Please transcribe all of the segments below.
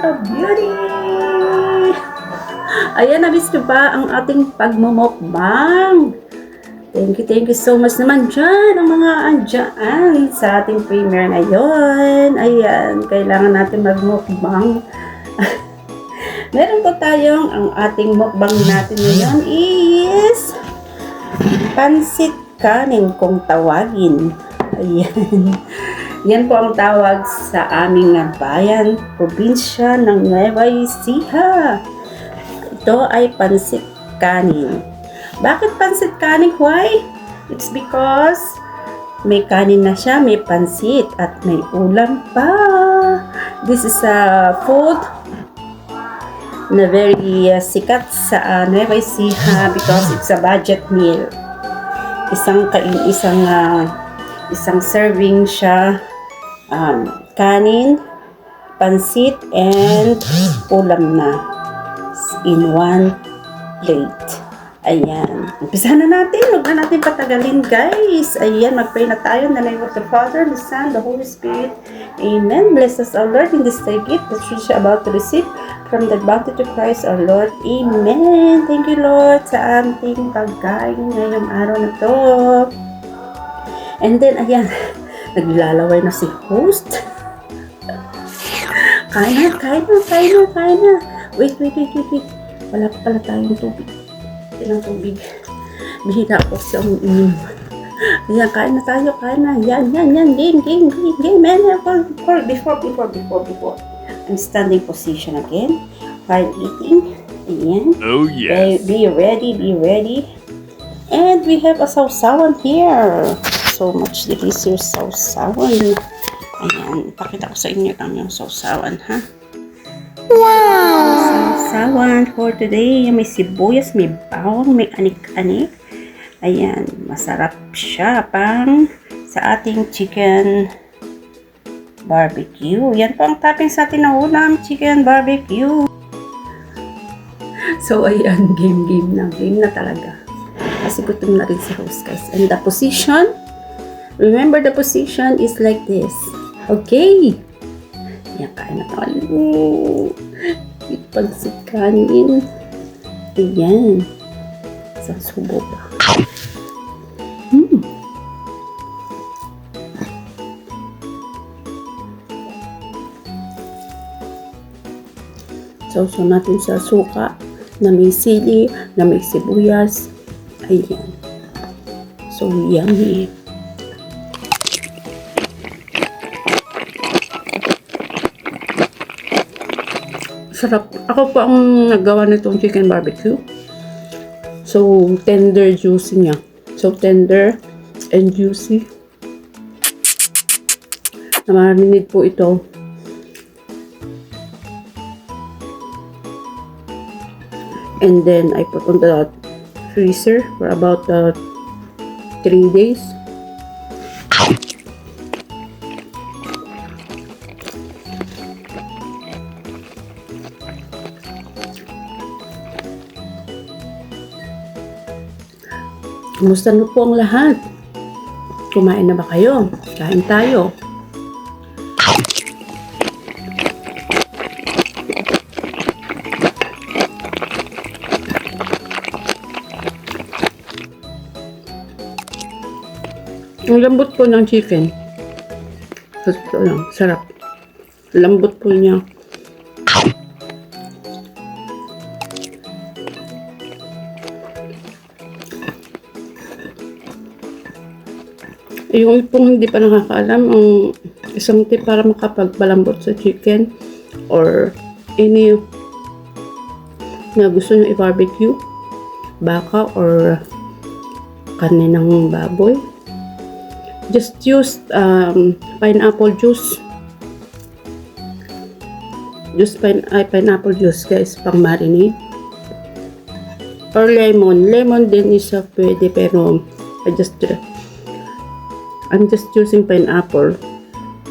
a beauty! Ayan, nabis nyo ba ang ating pagmumukbang? Thank you so much naman dyan, ang mga andyan sa ating premiere ngayon. Ayan, kailangan natin magmukbang. Meron po tayong, ang ating mukbang natin ngayon is pansit kanin kung tawagin. Ayan. Yan po ang tawag sa aming bayan, probinsya ng Nueva Ecija. Ito ay pansit kanin. Bakit pansit kanin? Why? It's because may kanin na siya, may pansit, at may ulam pa. This is a food na very sikat sa Nueva Ecija because it's a budget meal. Isang serving siya, kanin, pansit, and ulam na in one plate. Ayan. Umpisahan na natin. Huwag na natin patagalin, guys. Ayan. Mag-pray na tayo in the name of the Father, the Son, the Holy Spirit. Amen. Bless us, our Lord, in this day gift that we are about to receive from the bounty to Christ, our Lord. Amen. Thank you, Lord, sa ating pagkain ngayong araw na to. And then, ayan. Naglalaway na si host. Kain na. Wait. Wala pa pala tayong tubig. Ng tubig. Bihira ako sa umiinom. Ayan, kain na tayo. Yan. Game. Before. I'm standing position again. While eating. Ayan. Oh, yes. Be ready. And we have a sausawan here. So much delicious sausawan. Ayan. Pakita ko sa inyo lang yung sausawan, ha? Wow! Sausawan for today. May sibuyas, may bawang, may anik-anik. Ayan, masarap siya pang sa ating chicken barbecue. Yan po ang topping sa ating na ulam, chicken barbecue. So, ayan, game na talaga. Kasi gutom na rin si host, guys. And the position, remember the position is like this. Okay. Yan, kain na tayo. Pansit kanin. Ayan. Isang subo ba? Sausaw natin sa suka na may sili, na may sibuyas. Ayan. So, yummy. Sarap. Ako po ang naggawa nitong chicken barbecue. So, tender, juicy niya. So, tender and juicy. Namarinate po ito. And then, I put on the freezer for about 3 days. Kumusta na po ang lahat? Kumain na ba kayo? Kain tayo. Ang lambot po ng chicken. Ito lang, sarap. Lambot po niya. Yung pong hindi pa nakakaalam, ang isang tip para makapagpalambot sa chicken or any na gusto nyo i-barbecue, baka or karne ng baboy, just use pineapple juice. Pineapple juice, guys, pang marinade. Or lemon din isa pwede, pero I'm just using pineapple,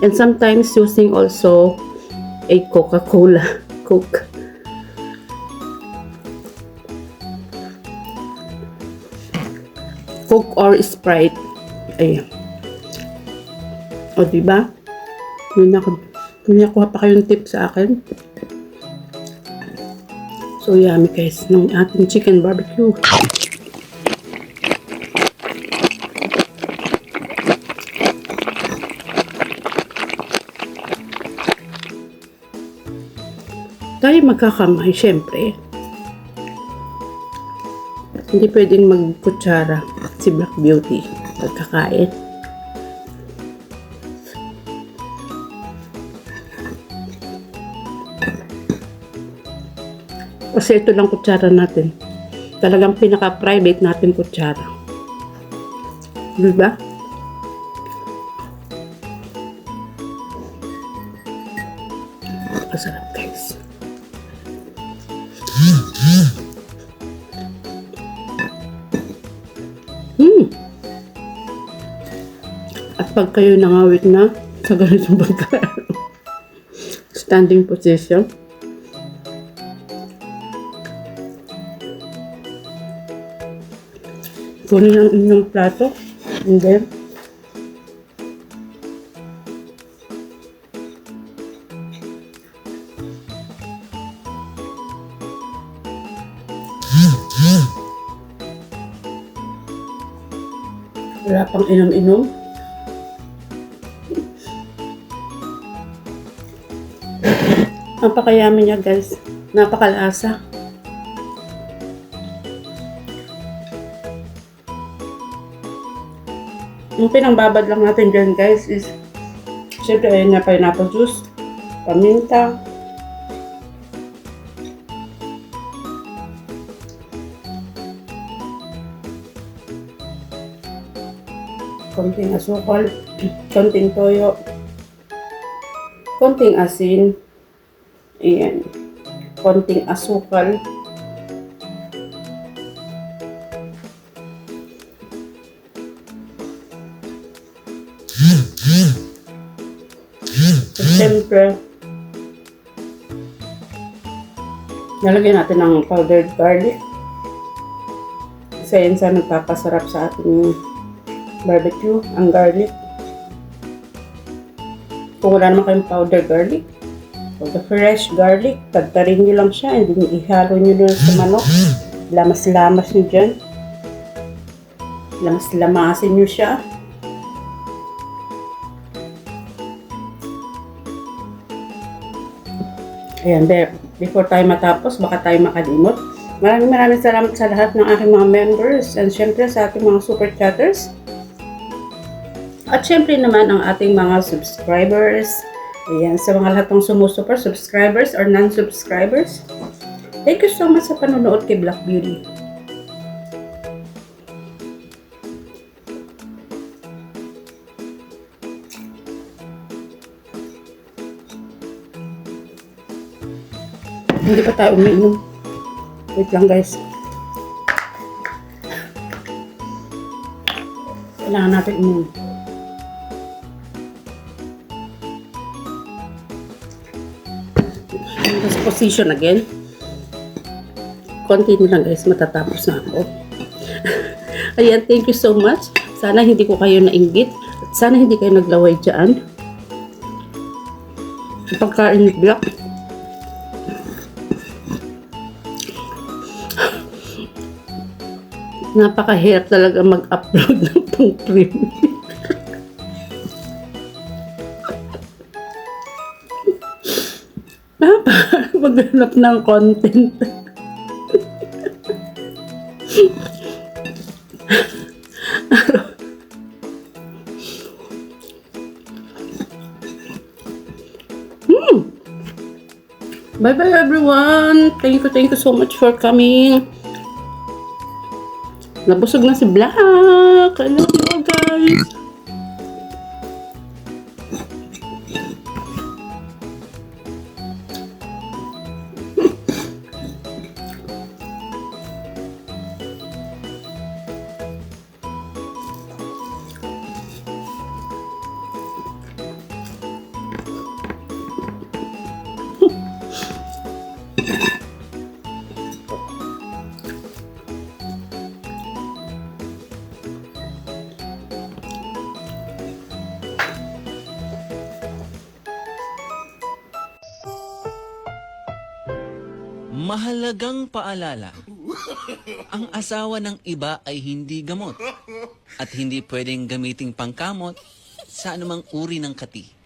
and sometimes using also a Coca-Cola, Coke. Coke or Sprite. Ayan. O, diba? Yun na, May nakuha pa kayong tip sa akin. So yummy guys, ng ating chicken barbecue. Tayo magkakamay, syempre. Hindi pwedeng magkutsara si Black Beauty pagkakain. Kasi ito lang kutsara natin. Talagang pinaka-private natin kutsara. Diba? Masarap guys. At pag kayo nangawit na sa ganitong pagkain, standing position, kunin ang inyong plato, and then wala pang inom-inom. Napakayaman niya guys. Napakalasa. Yung pinangbabad lang natin dyan guys is syempre ayun na pineapple juice, paminta, konting asukal, konting toyo, konting asin, ayan, konting asukal, at siyempre nalagyan natin ng powdered garlic kasi yun sa nagpapasarap sa ating barbecue, ang garlic. Kung wala naman kayong powder garlic o the fresh garlic, tagtarin nyo lang siya and then ihalo nyo doon sa manok. Lamas-lamas nyo dyan. Lamas-lamasin nyo siya. Ayan, before tayo matapos, baka tayo makalimot. Maraming salamat sa lahat ng aking mga members and syempre sa ating mga super chatters. At syempre naman ang ating mga subscribers. Ayan, sa mga lahat ng sumusuper, subscribers or non-subscribers. Thank you so much sa panonood kay Black Beauty. Hindi pa tayo umiinom. Wait lang guys. Kailangan natin umiinom. Position again. Konti lang guys, matatapos na ako. Ayan, thank you so much. Sana hindi ko kayo nainggit. At sana hindi kayo naglaway dyan. Pagkain ni Black. Napakahirap talaga mag-upload ng pang-premium. Maghanap ng content. Bye bye everyone. Thank you so much for coming. Nabusog na si Black. I love you all guys. Mahalagang paalala, ang asawa ng iba ay hindi gamot at hindi pwedeng gamiting pangkamot sa anumang uri ng kati.